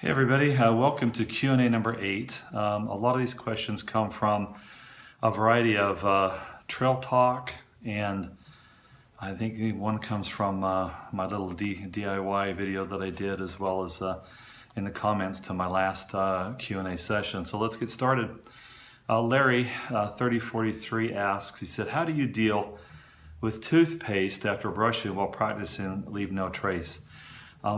Hey everybody, welcome to Q&A number 8. A lot of these questions come from a variety of trail talk, and I think one comes from my little DIY video that I did, as well as in the comments to my last Q&A session. So let's get started. Larry, 3043 asks, he said, how do you deal with toothpaste after brushing while practicing leave no trace?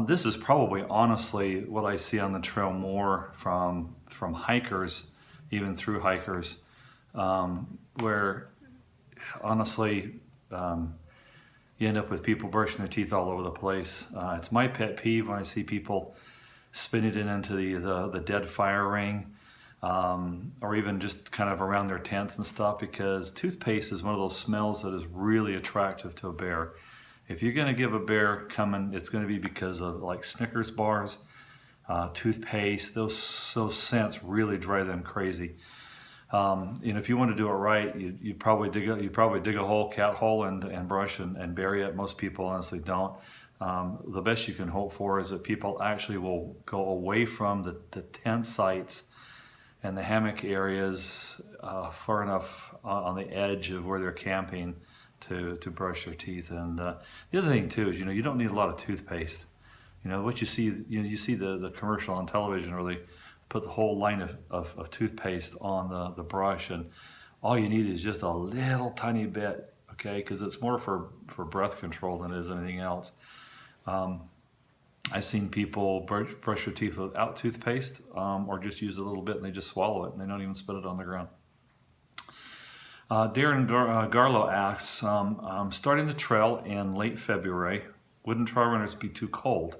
This is probably honestly what I see on the trail more from hikers, even through hikers, where honestly you end up with people brushing their teeth all over the place. It's my pet peeve when I see people spinning it into the dead fire ring, or even just kind of around their tents and stuff, because toothpaste is one of those smells that is really attractive to a bear. If you're going to give a bear coming, it's going to be because of like Snickers bars, toothpaste. Those scents really drive them crazy. If you want to do it right, you probably dig a hole, cat hole, and brush and bury it. Most people honestly don't. The best you can hope for is that people actually will go away from the tent sites and the hammock areas far enough on the edge of where they're camping to brush their teeth. And the other thing too is, you don't need a lot of toothpaste. What you see, you see the commercial on television where they put the whole line of toothpaste on the brush, and all you need is just a little tiny bit, okay? Because it's more for breath control than it is anything else. I've seen people brush their teeth without toothpaste, or just use a little bit and they just swallow it and they don't even spit it on the ground. Darren Garlow asks, starting the trail in late February, wouldn't trail runners be too cold?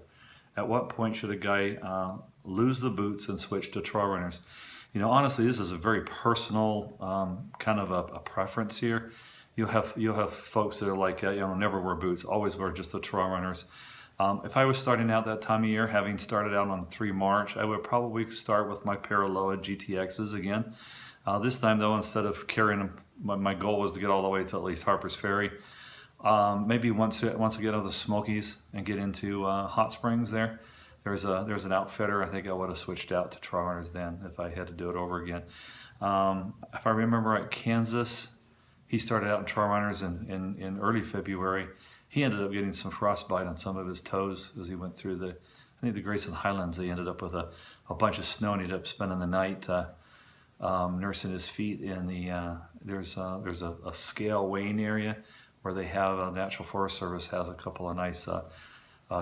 At what point should a guy lose the boots and switch to trail runners? Honestly, this is a very personal kind of a preference here. You'll have folks that are like, never wear boots, always wear just the trail runners. If I was starting out that time of year, having started out on 3 March, I would probably start with my Paraloa GTXs again. This time though, instead of carrying them, my goal was to get all the way to at least Harper's Ferry. Maybe once I get out of the Smokies and get into Hot Springs there's an outfitter. I think I would have switched out to trail runners then if I had to do it over again. If I remember right, Kansas, he started out in trail runners in early February. He ended up getting some frostbite on some of his toes as he went through the Grayson Highlands. He ended up with a bunch of snow, and he ended up spending the night nursing his feet in there's a scale weighing area where they have Natural Forest Service has a couple of nice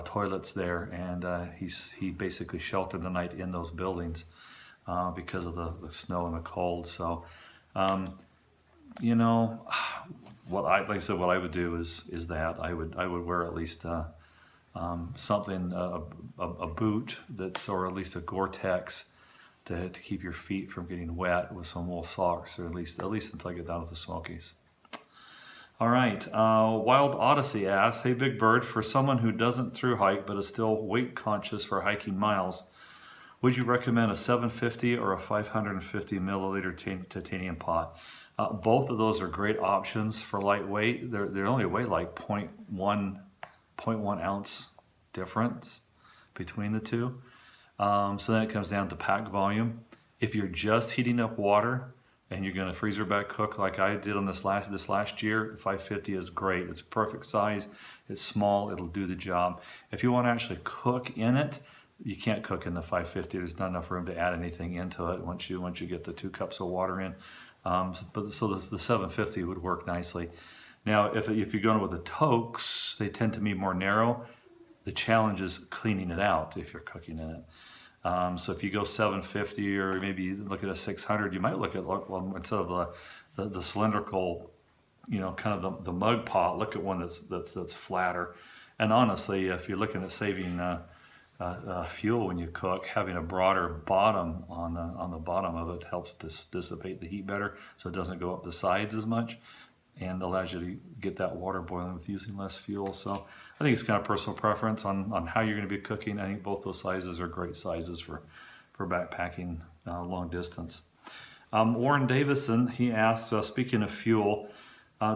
toilets there, and he basically sheltered the night in those buildings because of the snow and the cold. So what I would do is that I would wear at least something, a boot or at least a Gore-Tex to keep your feet from getting wet, with some wool socks, or at least until I get down to the Smokies. All right, Wild Odyssey asks, hey Big Bird, for someone who doesn't through hike but is still weight conscious for hiking miles, would you recommend a 750 or a 550 milliliter titanium pot? Both of those are great options for lightweight. They only weigh like 0.1 ounce difference between the two. So then it comes down to pack volume. If you're just heating up water and you're going to freezer back cook like I did on this last year, 550 is great. It's a perfect size. It's small. It'll do the job. If you want to actually cook in it, you can't cook in the 550. There's not enough room to add anything into it once you get the 2 cups of water in. So the 750 would work nicely. Now, if you're going with the Tokes, they tend to be more narrow. The challenge is cleaning it out if you're cooking in it. So if you go 750 or maybe look at a 600, you might look at, instead of the cylindrical, kind of the mug pot, look at one that's flatter. And honestly, if you're looking at saving fuel when you cook, having a broader bottom on the bottom of it helps dissipate the heat better, so it doesn't go up the sides as much, and allows you to get that water boiling with using less fuel. So I think it's kind of personal preference on how you're going to be cooking. I think both those sizes are great sizes for backpacking long distance. Warren Davison, he asks, speaking of fuel,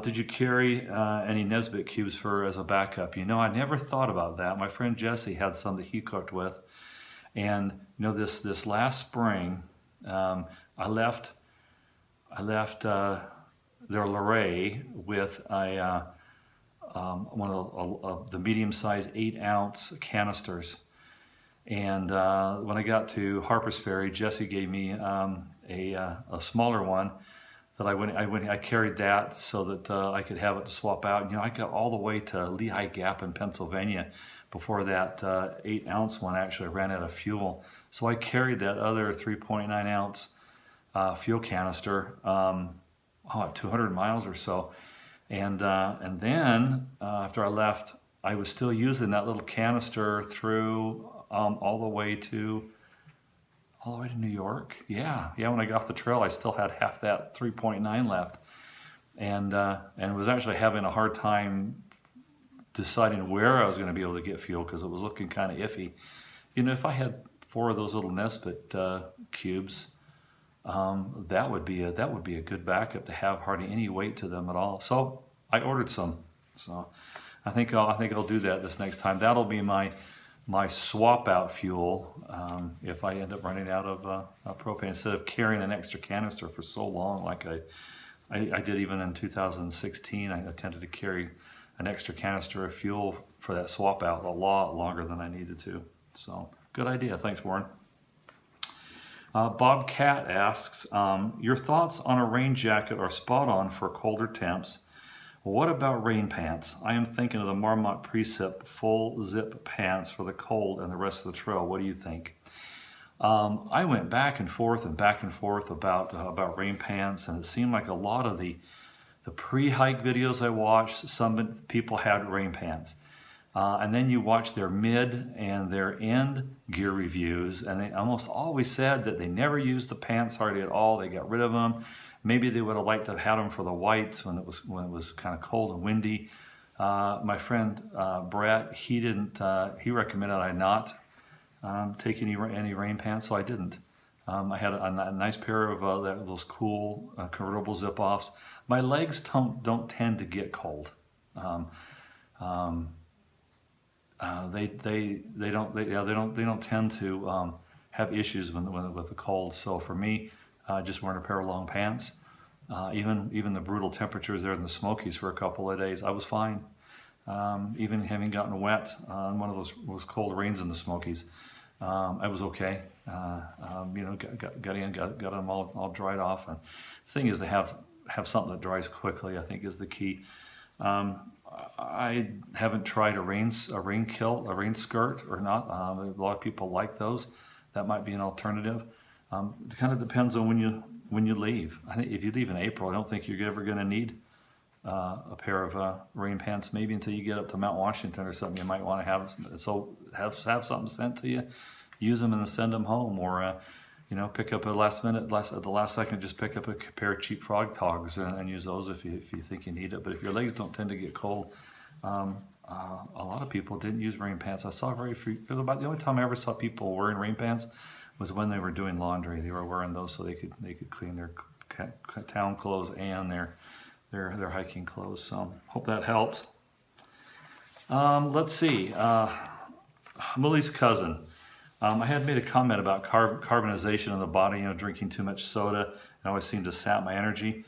did you carry any Nesbitt cubes as a backup? I never thought about that. My friend Jesse had some that he cooked with, And this last spring, I left their Luray with one of the medium-sized 8-ounce canisters. And when I got to Harper's Ferry, Jesse gave me a smaller one that I carried that so that I could have it to swap out. And, I got all the way to Lehigh Gap in Pennsylvania before that 8-ounce one actually ran out of fuel. So I carried that other 3.9-ounce fuel canister 200 miles or so. And then after I left, I was still using that little canister through all the way to New York. Yeah. When I got off the trail, I still had half that 3.9 left, and was actually having a hard time deciding where I was going to be able to get fuel because it was looking kind of iffy. If I had 4 of those little Nesbitt cubes, that would be a good backup to have hardly any weight to them at all. So I ordered some. So I think I'll do that this next time. That'll be my swap out fuel if I end up running out of propane, instead of carrying an extra canister for so long like I did even in 2016. I attempted to carry an extra canister of fuel for that swap out a lot longer than I needed to. So good idea. Thanks, Warren. Bob Cat asks, your thoughts on a rain jacket are spot on for colder temps. What about rain pants? I am thinking of the Marmot Precip full zip pants for the cold and the rest of the trail. What do you think? I went back and forth about rain pants, and it seemed like a lot of the pre-hike videos I watched, some people had rain pants. And then you watch their mid and their end gear reviews, and they almost always said that they never used the pants hardly at all. They got rid of them. Maybe they would have liked to have had them for the whites when it was kind of cold and windy. My friend Brett, he recommended I not take any rain pants, so I didn't. I had a nice pair of those cool convertible zip-offs. My legs don't tend to get cold. They don't tend to have issues with the cold. So for me, just wearing a pair of long pants, even the brutal temperatures there in the Smokies for a couple of days, I was fine. Even having gotten wet on one of those cold rains in the Smokies, I was okay. Got them all dried off. And the thing is to have something that dries quickly, I think, is the key. I haven't tried a rain kilt, a rain skirt or not. A lot of people like those. That might be an alternative. It kind of depends on when you leave. I think if you leave in April, I don't think you're ever going to need a pair of rain pants. Maybe until you get up to Mount Washington or something, you might want to have something sent to you. Use them and then send them home, or pick up at the last second, just pick up a pair of cheap Frog Togs and use those if you think you need it. But if your legs don't tend to get cold, a lot of people didn't use rain pants. I saw very few. About the only time I ever saw people wearing rain pants was when they were doing laundry. They were wearing those so they could clean their town clothes and their hiking clothes. So hope that helps. Let's see. Millie's cousin. I had made a comment about carbonization in the body, drinking too much soda. It always seemed to sap my energy.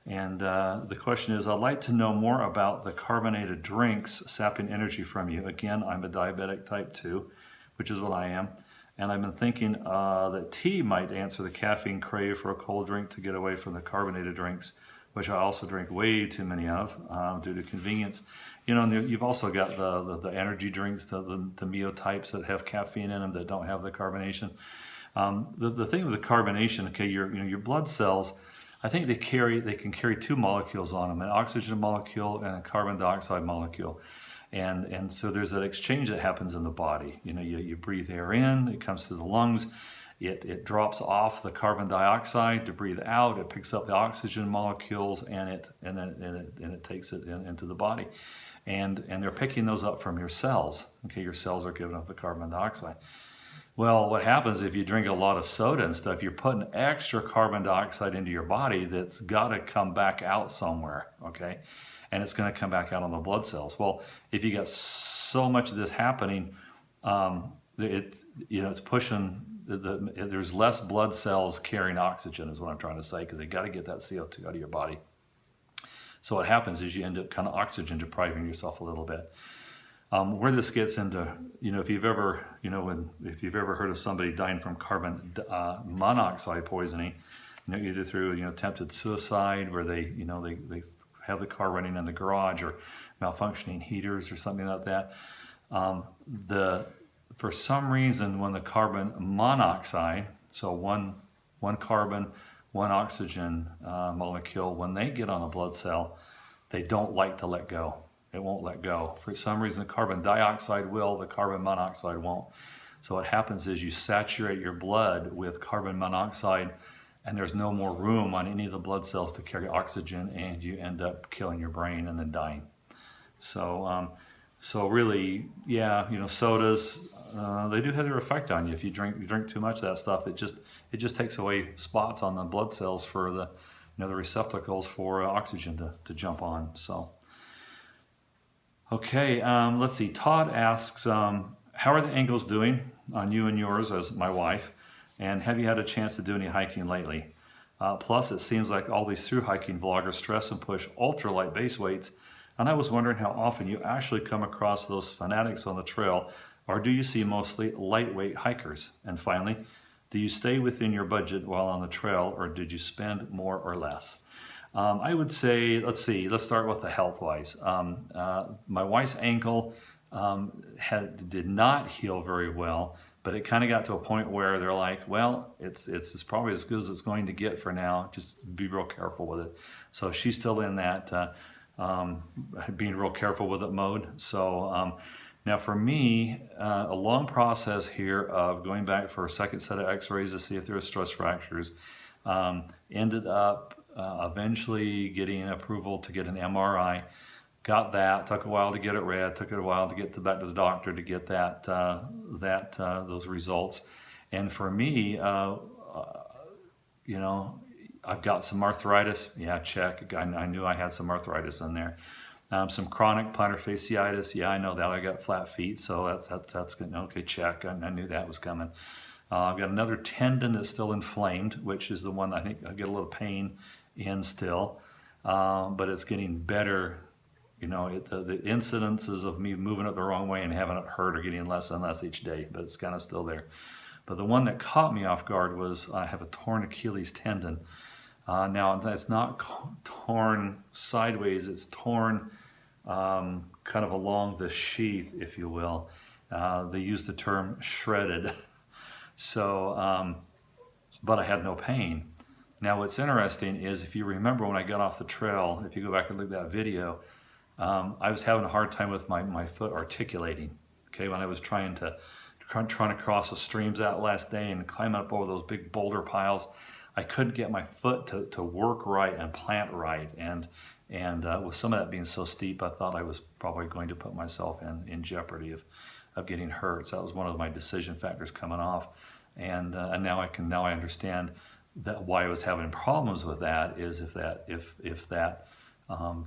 And the question is, I'd like to know more about the carbonated drinks sapping energy from you. Again, I'm a diabetic type 2, which is what I am. And I've been thinking that tea might answer the caffeine crave for a cold drink to get away from the carbonated drinks, which I also drink way too many of due to convenience. And you've also got the energy drinks, the Mio types that have caffeine in them that don't have the carbonation. The thing with the carbonation, okay, your blood cells, I think they can carry 2 molecules on them, an oxygen molecule and a carbon dioxide molecule. And so there's that exchange that happens in the body. You breathe air in, it comes to the lungs. It drops off the carbon dioxide to breathe out. It picks up the oxygen molecules and it takes it into the body, and they're picking those up from your cells. Okay, your cells are giving up the carbon dioxide. Well, what happens if you drink a lot of soda and stuff? You're putting extra carbon dioxide into your body that's got to come back out somewhere. Okay, and it's going to come back out on the blood cells. Well, if you got so much of this happening, it's, it's pushing, there's less blood cells carrying oxygen is what I'm trying to say, because they got to get that CO2 out of your body. So what happens is you end up kind of oxygen depriving yourself a little bit. Where this gets into, if you've ever, if you've ever heard of somebody dying from carbon monoxide poisoning, either through, attempted suicide, where they have the car running in the garage, or malfunctioning heaters or something like that. For some reason, when the carbon monoxide, so one carbon, one oxygen molecule, when they get on a blood cell, they don't like to let go. It won't let go. For some reason, the carbon dioxide will, the carbon monoxide won't. So what happens is you saturate your blood with carbon monoxide, and there's no more room on any of the blood cells to carry oxygen, and you end up killing your brain and then dying. So, so really, yeah, sodas, they do have their effect on you. If you drink too much of that stuff, it just takes away spots on the blood cells for the, the receptacles for oxygen to jump on. So. Okay, let's see. Todd asks, how are the ankles doing on you and yours as my wife? And have you had a chance to do any hiking lately? Plus, it seems like all these through hiking vloggers stress and push ultralight base weights. And I was wondering how often you actually come across those fanatics on the trail, or do you see mostly lightweight hikers? And finally, do you stay within your budget while on the trail, or did you spend more or less? I would say, let's start with the health-wise. My wife's ankle did not heal very well, but it kind of got to a point where they're like, well, it's probably as good as it's going to get for now. Just be real careful with it. So she's still in that being real careful with it mode. So now for me, a long process here of going back for a second set of x-rays to see if there were stress fractures, ended up eventually getting approval to get an MRI. Got that. Took a while to get it read. Took it a while to get back to the doctor to get those results. And for me, I've got some arthritis. Yeah, check. I knew I had some arthritis in there. Some chronic plantar fasciitis. Yeah, I know that. I got flat feet, so that's good. Okay, check. I knew that was coming. I've got another tendon that's still inflamed, which is the one I think I get a little pain in still, but it's getting better. The incidences of me moving it the wrong way and having it hurt are getting less and less each day, but it's kind of still there. But the one that caught me off guard was I have a torn Achilles tendon. Now, it's not torn sideways, it's torn kind of along the sheath, if you will. They use the term shredded. So, but I had no pain. Now, what's interesting is, if you remember when I got off the trail, if you go back and look at that video, I was having a hard time with my foot articulating. Okay, when I was trying to cross the streams that last day and climb up over those big boulder piles, I couldn't get my foot to work right and plant right. And with some of that being so steep, I thought I was probably going to put myself in jeopardy of getting hurt. So that was one of my decision factors coming off. And now I understand that why I was having problems with that is if that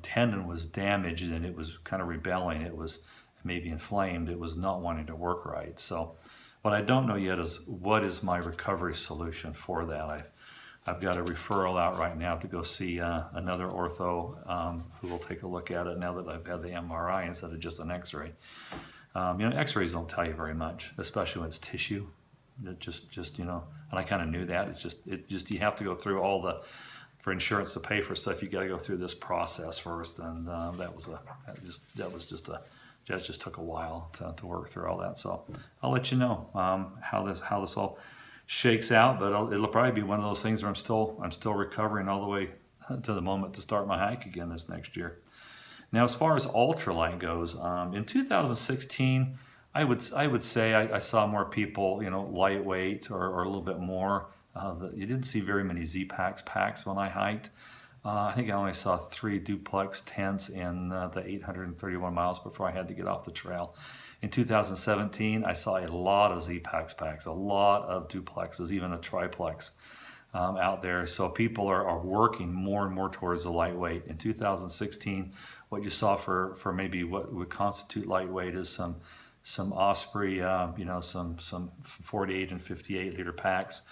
tendon was damaged and it was kind of rebelling, it was maybe inflamed, it was not wanting to work right. So what I don't know yet is what is my recovery solution for that. I've got a referral out right now to go see another ortho who will take a look at it now that I've had the MRI instead of just an x-ray. X-rays don't tell you very much, especially when it's tissue. It just and I kind of knew that. It just you have to go through for insurance to pay for stuff. You got to go through this process first, and that just took a while to work through all that. So I'll let you know how this all shakes out. But it'll probably be one of those things where I'm still recovering all the way to the moment to start my hike again this next year. Now, as far as ultralight goes, in 2016. I would say I saw more people, lightweight or a little bit more. You didn't see very many packs when I hiked. I think I only saw 3 duplex tents in the 831 miles before I had to get off the trail. In 2017, I saw a lot of packs, a lot of duplexes, even a triplex out there. So people are working more and more towards the lightweight. In 2016, what you saw for maybe what would constitute lightweight is some some Osprey, some 48 and 58 liter packs,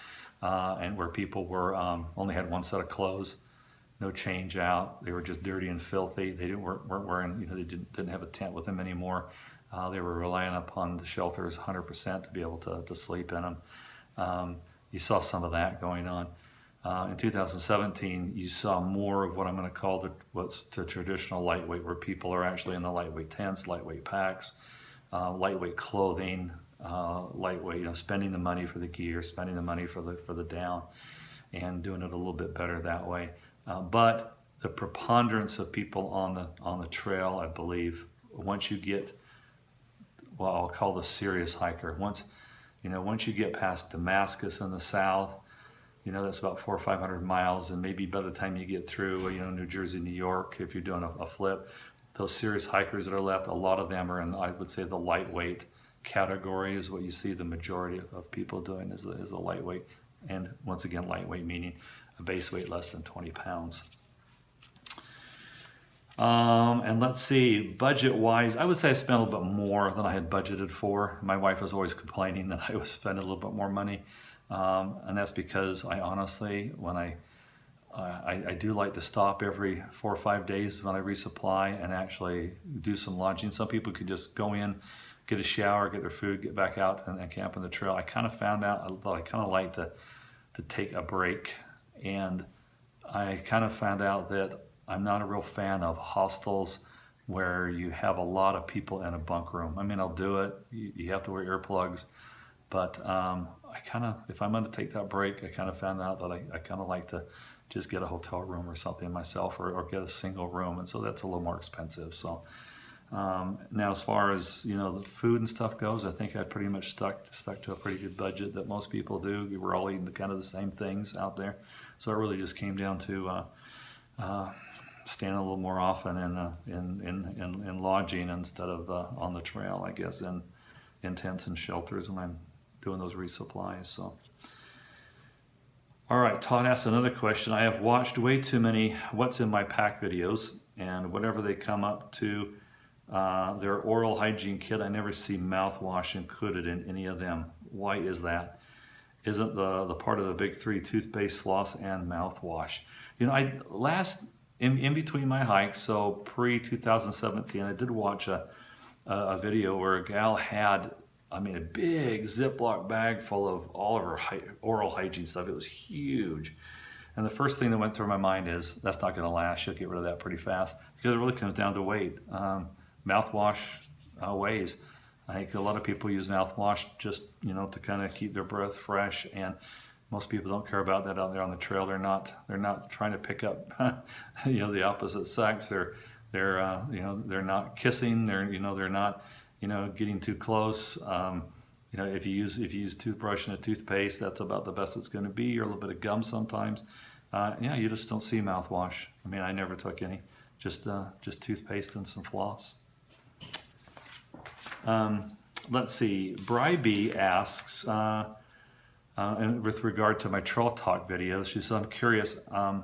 and where people were only had one set of clothes, no change out. They were just dirty and filthy. They weren't wearing, they didn't have a tent with them anymore. They were relying upon the shelters 100% to be able to sleep in them. You saw some of that going on. In 2017, you saw more of what I'm going to call what's the traditional lightweight, where people are actually in the lightweight tents, lightweight packs, lightweight clothing, lightweight, spending the money for the gear, spending the money for the down, and doing it a little bit better that way. But the preponderance of people on the trail, I believe, once you get, well, I'll call the serious hiker. Once you get past Damascus in the south, that's about 400 or 500 miles, and maybe by the time you get through, New Jersey, New York, if you're doing a flip, those serious hikers that are left, a lot of them are in, I would say, the lightweight category is what you see the majority of people doing is the lightweight. And once again, lightweight meaning a base weight less than 20 pounds. And let's see, budget-wise, I would say I spent a little bit more than I had budgeted for. My wife was always complaining that I was spending a little bit more money, and that's because I honestly, when I do like to stop every 4 or 5 days when I resupply and actually do some lodging. Some people could just go in, get a shower, get their food, get back out and camp on the trail. I kind of found out that I kind of like to take a break, and I kind of found out that I'm not a real fan of hostels where you have a lot of people in a bunk room. I mean, I'll do it. You have to wear earplugs. But if I'm going to take that break, I kind of found out that I kind of like to just get a hotel room or something myself, or get a single room. And so that's a little more expensive. So now as far as, the food and stuff goes, I think I pretty much stuck to a pretty good budget that most people do. We were all eating kind of the same things out there. So it really just came down to staying a little more often in lodging instead of on the trail, I guess, in tents and shelters when I'm doing those resupplies. So, all right, Todd asked another question. I have watched way too many What's in My Pack videos, and whenever they come up to their oral hygiene kit, I never see mouthwash included in any of them. Why is that? Isn't the part of the big three toothpaste, floss, and mouthwash? In between my hikes, so pre-2017, I did watch a video where a gal had, a big Ziploc bag full of all of her oral hygiene stuff. It was huge. And the first thing that went through my mind is, that's not going to last. She'll get rid of that pretty fast, because it really comes down to weight. Mouthwash weighs. I think a lot of people use mouthwash just, to kind of keep their breath fresh, and most people don't care about that out there on the trail. They're not trying to pick up, the opposite sex. They're not kissing. They're not, getting too close. If you use toothbrush and a toothpaste, that's about the best it's going to be, or a little bit of gum sometimes. You just don't see mouthwash. I never took any, just toothpaste and some floss. Let's see. Bryby asks, and with regard to my Trail Talk videos, she said, I'm curious, I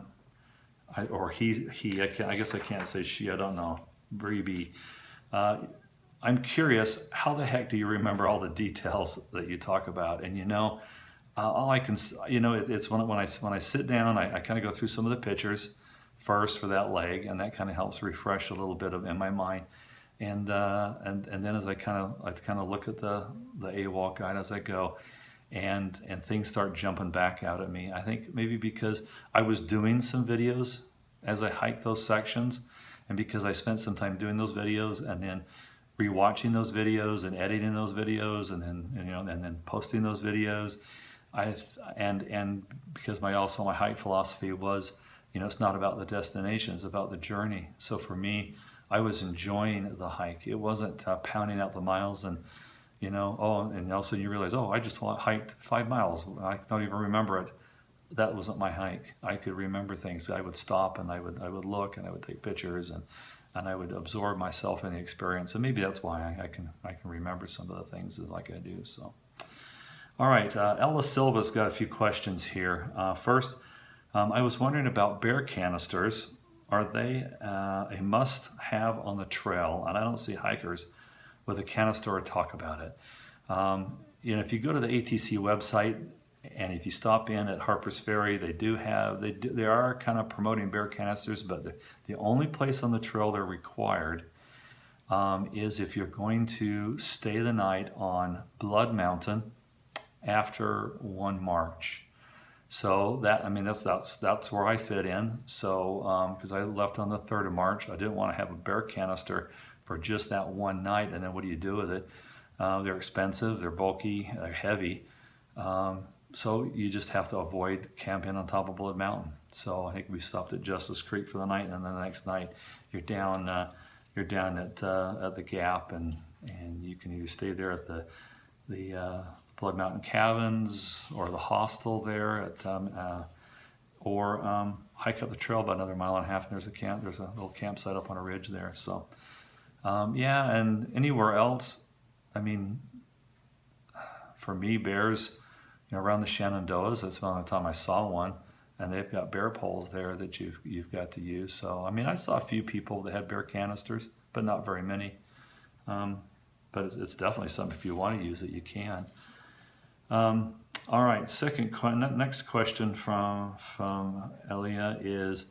guess I can't say she, I don't know, Bryby. I'm curious, how the heck do you remember all the details that you talk about? And all I can, it's when I sit down, I kind of go through some of the pictures first for that leg, and that kind of helps refresh a little bit in my mind. And then as I kind of look at the AWOL guide as I go, and things start jumping back out at me. I think maybe because I was doing some videos as I hiked those sections, and because I spent some time doing those videos and then rewatching those videos and editing those videos and then posting those videos, and because my hike philosophy was, it's not about the destination, it's about the journey. So for me, I was enjoying the hike. It wasn't pounding out the miles and and all of a sudden you realize, I just hiked 5 miles. I don't even remember it. That wasn't my hike. I could remember things. I would stop and I would look and I would take pictures and I would absorb myself in the experience. And maybe that's why I can remember some of the things like I do. So, all right, Ella Silva's got a few questions here. First, I was wondering about bear canisters. Are they a must-have on the trail? And I don't see hikers with a canister or talk about it. If you go to the ATC website, and if you stop in at Harper's Ferry, they are kind of promoting bear canisters, but the only place on the trail they're required is if you're going to stay the night on Blood Mountain after 1 March. So that's where I fit in. So because I left on the 3rd of March, I didn't want to have a bear canister for just that one night. And then what do you do with it? They're expensive, they're bulky, they're heavy. So you just have to avoid camping on top of Blood Mountain. So I think we stopped at Justice Creek for the night, and then the next night you're down at the Gap, and you can either stay there at the Blood Mountain Cabins or the hostel there or hike up the trail about another 1.5 miles, and there's a little campsite up on a ridge there. So and anywhere else, for me, bears, around the Shenandoahs, that's the only time I saw one, and they've got bear poles there that you've got to use. So I saw a few people that had bear canisters, but not very many. But it's definitely something, if you want to use it, you can. All right, next question from Elia is,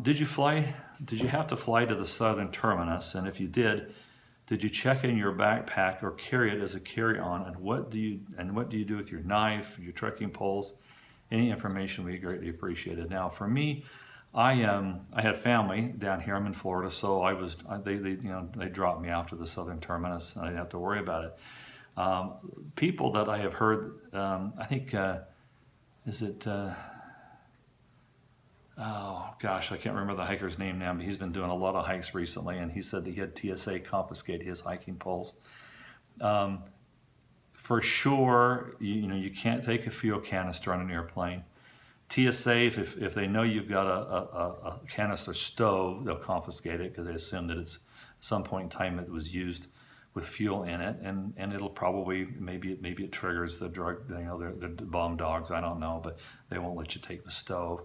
did you have to fly to the southern terminus? And if you did you check in your backpack or carry it as a carry-on? And what do you do with your knife, your trekking poles? Any information would be greatly appreciated. Now, for me, I had family down here. I'm in Florida, so they dropped me off to the southern terminus, and I didn't have to worry about it. People that I have heard, I think, oh gosh, I can't remember the hiker's name now, but he's been doing a lot of hikes recently, and he said that he had TSA confiscate his hiking poles. For sure, you can't take a fuel canister on an airplane. TSA, if they know you've got a canister stove, they'll confiscate it because they assume that it's some point in time it was used with fuel in it, and it'll probably, maybe it triggers the drug, they're bomb dogs, I don't know, but they won't let you take the stove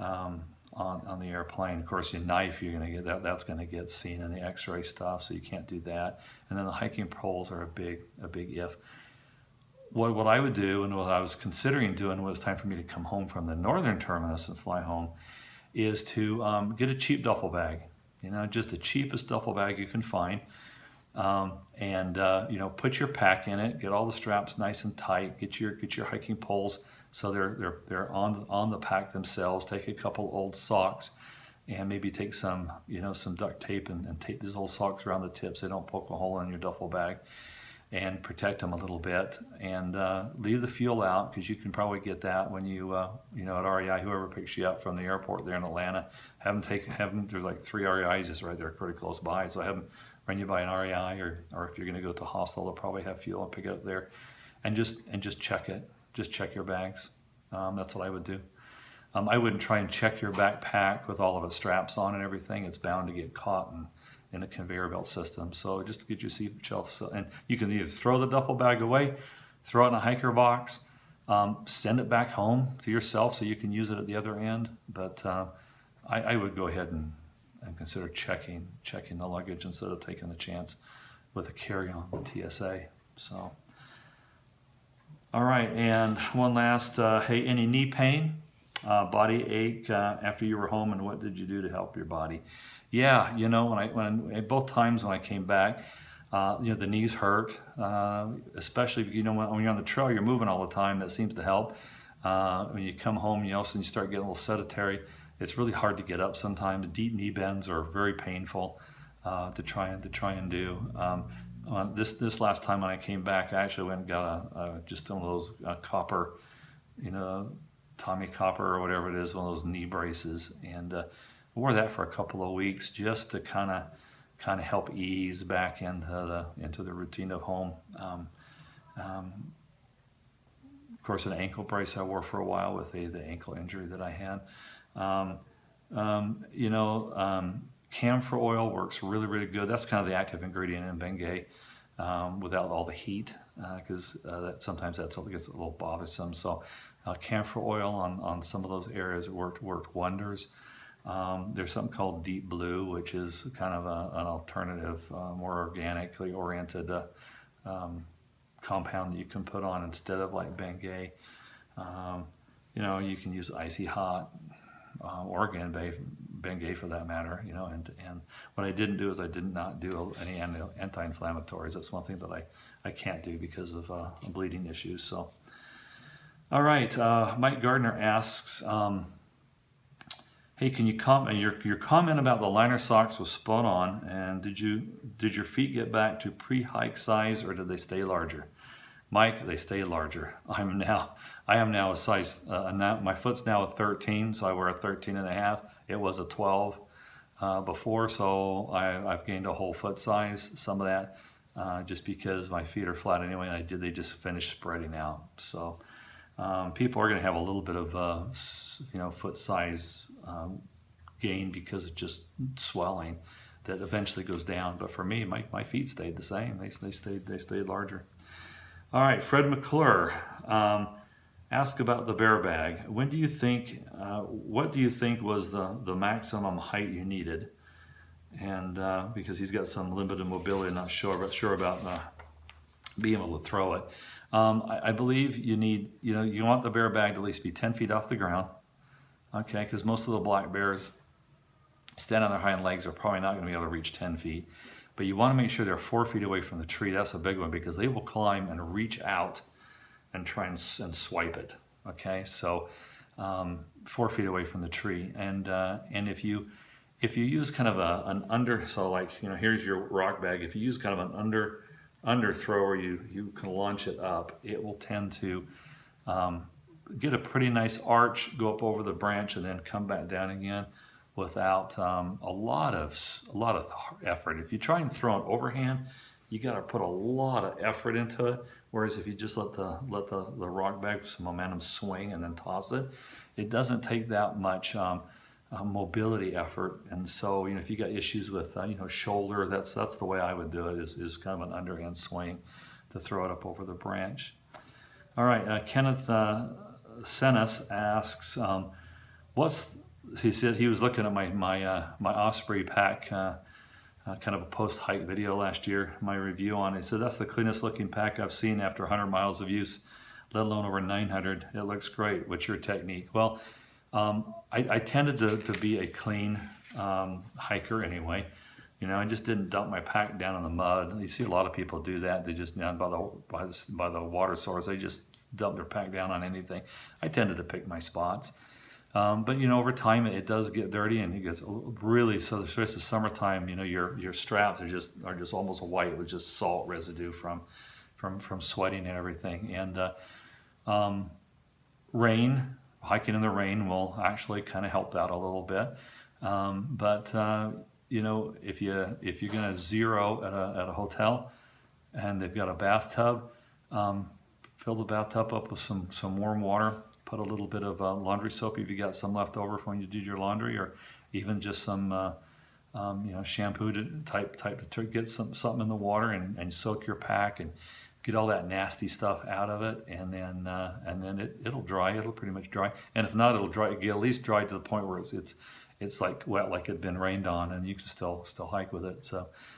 on the airplane. Of course, your knife, you're going to get that's going to get seen in the X-ray stuff, so you can't do that. And then the hiking poles are a big if. What I would do, and what I was considering doing when it was time for me to come home from the northern terminus and fly home, is to get a cheap duffel bag. Just the cheapest duffel bag you can find, and put your pack in it, get all the straps nice and tight, get your hiking poles so they're on the pack themselves. Take a couple old socks, and maybe take some duct tape and tape these old socks around the tips so they don't poke a hole in your duffel bag, and protect them a little bit, and leave the fuel out, because you can probably get that when you at REI, whoever picks you up from the airport there in Atlanta. There's like 3 REIs just right there pretty close by, so have them run you by an REI, or if you're going to go to a hostel, they'll probably have fuel and pick it up there, and just check it. Just check your bags. That's what I would do. I wouldn't try and check your backpack with all of its straps on and everything. It's bound to get caught in a conveyor belt system. So just to get your seat shelf, and you can either throw the duffel bag away, throw it in a hiker box, send it back home to yourself so you can use it at the other end. But I would go ahead and consider checking the luggage instead of taking the chance with a carry-on with TSA. So, all right, and one last, hey, any knee pain, body ache after you were home, and what did you do to help your body? Yeah, when both times when I came back, the knees hurt, especially when you're on the trail, you're moving all the time. That seems to help. When you come home, you start getting a little sedentary. It's really hard to get up sometimes. Deep knee bends are very painful to try and do. This last time when I came back, I actually went and got just one of those copper, Tommy Copper or whatever it is, one of those knee braces, and wore that for a couple of weeks just to kind of help ease back into the routine of home. Of course, an ankle brace I wore for a while with the ankle injury that I had. Camphor oil works really, really good. That's kind of the active ingredient in Bengay, without all the heat, because sometimes that gets a little bothersome. So camphor oil on some of those areas worked wonders. There's something called Deep Blue, which is kind of an alternative, more organically oriented compound that you can put on instead of like Bengay. You can use Icy Hot or Bengay for that matter. And what I didn't do is I did not do any anti-inflammatories. That's one thing that I can't do because of bleeding issues. So, all right, Mike Gardner asks, hey, can you comment? Your comment about the liner socks was spot on. And did your feet get back to pre-hike size, or did they stay larger? Mike, they stay larger. I am now a size. Now my foot's now a 13, so I wear a 13 and a half. It was a 12 before, so I've gained a whole foot size. Some of that just because my feet are flat anyway, and they just finished spreading out. So people are going to have a little bit of foot size gain because of just swelling that eventually goes down. But for me, my feet stayed the same. They stayed larger. All right, Fred McClure asked about the bear bag. What do you think was the maximum height you needed? And because he's got some limited mobility, not sure about being able to throw it. I believe you want the bear bag to at least be 10 feet off the ground, okay? Because most of the black bears stand on their hind legs are probably not going to be able to reach 10 feet. But you want to make sure they're 4 feet away from the tree. That's a big one because they will climb and reach out and try and swipe it. Okay, so 4 feet away from the tree, and if you use kind of an under, so like here's your rock bag. If you use kind of an under throw where you can launch it up, it will tend to get a pretty nice arch, go up over the branch, and then come back down again without a lot of effort. If you try and throw an overhand, you got to put a lot of effort into it. Whereas if you just let the rock bag with some momentum swing and then toss it, it doesn't take that much mobility effort. And so if you got issues with shoulder, that's the way I would do it. Is kind of an underhand swing to throw it up over the branch. All right, Kenneth Senes asks, he said he was looking at my Osprey pack, kind of a post-hike video last year, my review on it. He said, that's the cleanest looking pack I've seen after 100 miles of use, let alone over 900. It looks great. What's your technique? Well, I tended to be a clean hiker anyway. I just didn't dump my pack down in the mud. You see a lot of people do that. They just down by the water source, they just dump their pack down on anything. I tended to pick my spots. But over time it does get dirty and it gets really, so especially summertime, your straps are just almost white with just salt residue from sweating and everything. And hiking in the rain will actually kind of help out a little bit. If you're going to zero at a hotel and they've got a bathtub, fill the bathtub up with some warm water. Put a little bit of laundry soap if you got some left over from when you did your laundry, or even just some shampoo to get something in the water and soak your pack and get all that nasty stuff out of it, and then it'll dry. It'll pretty much dry, and if not, it'll dry. Get at least dry to the point where it's like wet, like it'd been rained on, and you can still hike with it.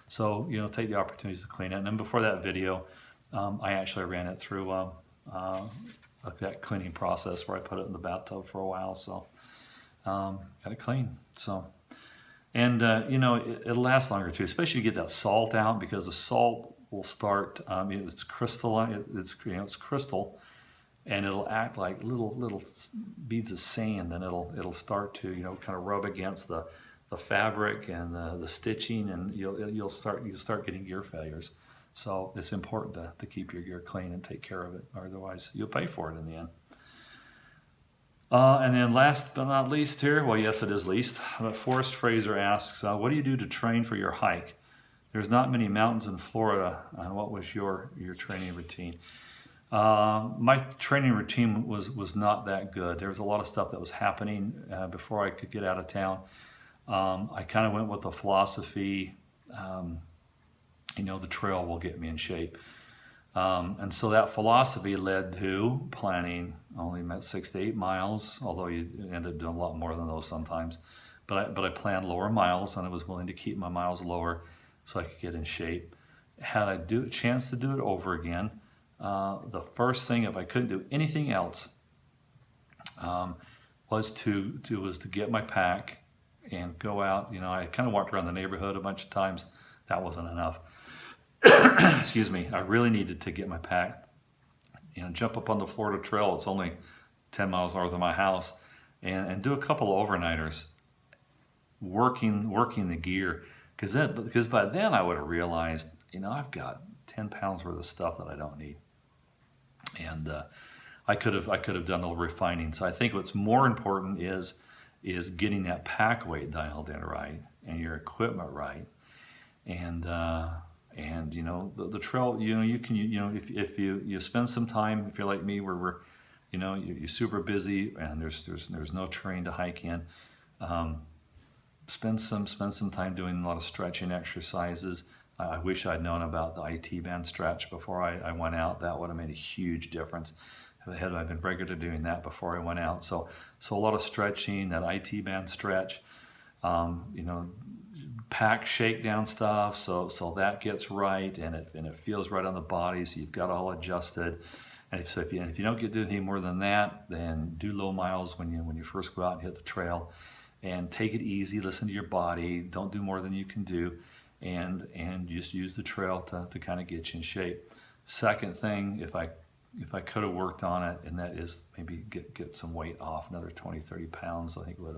So take the opportunities to clean it. And then before that video, I actually ran it through that cleaning process where I put it in the bathtub for a while, so got it clean. So, and it'll last longer too, especially if you get that salt out, because the salt will start. It's crystalline. It's crystal, and it'll act like little beads of sand, and it'll start to kind of rub against the fabric and the stitching, and you'll start getting gear failures. So it's important to keep your gear clean and take care of it. Otherwise, you'll pay for it in the end. And then last but not least here, well, yes, it is least, but Forrest Fraser asks, what do you do to train for your hike? There's not many mountains in Florida. What was your training routine? My training routine was not that good. There was a lot of stuff that was happening before I could get out of town. I kind of went with the philosophy, the trail will get me in shape. And so that philosophy led to planning only 6 to 8 miles, although you ended up doing a lot more than those sometimes. but I planned lower miles, and I was willing to keep my miles lower so I could get in shape. Had I a chance to do it over again, the first thing, if I couldn't do anything else, was to get my pack and go out. You know, I kind of walked around the neighborhood a bunch of times. That wasn't enough. Excuse me. I really needed to get my pack and jump up on the Florida Trail. It's only 10 miles north of my house, and do a couple of overnighters, working the gear, because by then I would have realized, you know, I've got 10 pounds worth of stuff that I don't need, and I could have done a little refining. So I think what's more important is getting that pack weight dialed in right and your equipment right, and you know, the trail, you know, you can, you know, if you spend some time, if you're like me, where we're, you know, you're super busy and there's no terrain to hike in, spend some time doing a lot of stretching exercises. I wish I'd known about the IT band stretch before I went out. That would have made a huge difference. Had I been regular doing that before I went out. So a lot of stretching, that IT band stretch, you know, pack shakedown stuff, so that gets right, and it feels right on the body, so you've got it all adjusted. And if you don't get to do anything more than that, then do low miles when you first go out and hit the trail, and take it easy. Listen to your body. Don't do more than you can do, and just use the trail to kind of get you in shape. Second thing, if I could have worked on it, and that is maybe get some weight off, another 20-30 pounds, I think would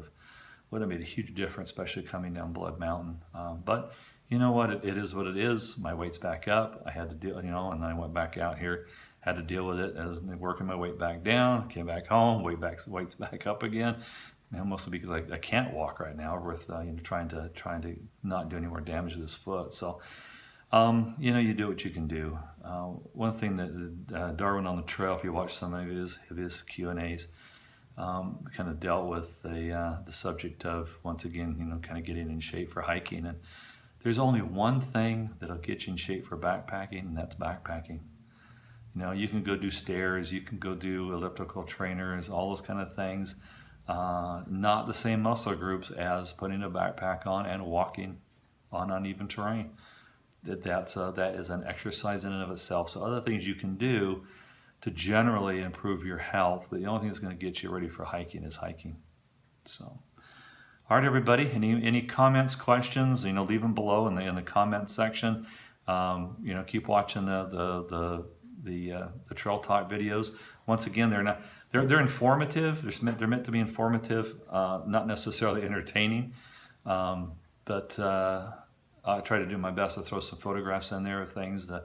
have made a huge difference, especially coming down Blood Mountain. But you know what, it is what it is. My weight's back up. I had to deal, you know, and then I went back out here, had to deal with it as working my weight back down, came back home, weight's back up again. You know, mostly because I can't walk right now with you know, trying to not do any more damage to this foot. So you know, you do what you can do. One thing that Darwin on the Trail, if you watch some of his Q&As, kind of dealt with the subject of, once again, you know, kind of getting in shape for hiking. And there's only one thing that'll get you in shape for backpacking, and that's backpacking. You know, you can go do stairs, you can go do elliptical trainers, all those kind of things. Not the same muscle groups as putting a backpack on and walking on uneven terrain. That is an exercise in and of itself. So other things you can do to generally improve your health, but the only thing that's going to get you ready for hiking is hiking. So, all right, everybody. Any comments, questions? You know, leave them below in the comment section. You know, keep watching the Trail Talk videos. Once again, they're informative. They're meant to be informative, not necessarily entertaining, but I try to do my best to throw some photographs in there of things to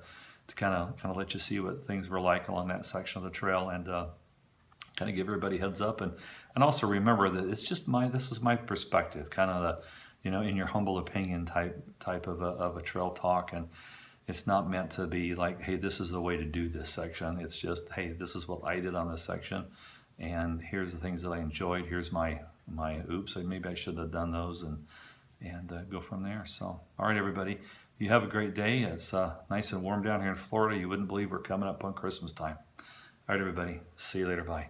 kind of let you see what things were like along that section of the trail, and kind of give everybody heads up, and also remember that it's just this is my perspective, kind of the, you know, in your humble opinion type of a trail talk, and it's not meant to be like, hey, this is the way to do this section. It's just, hey, this is what I did on this section, and here's the things that I enjoyed. Here's my oops, maybe I should have done those, and go from there. So, all right, everybody, you have a great day. It's nice and warm down here in Florida. You wouldn't believe we're coming up on Christmas time. All right, everybody, see you later. Bye.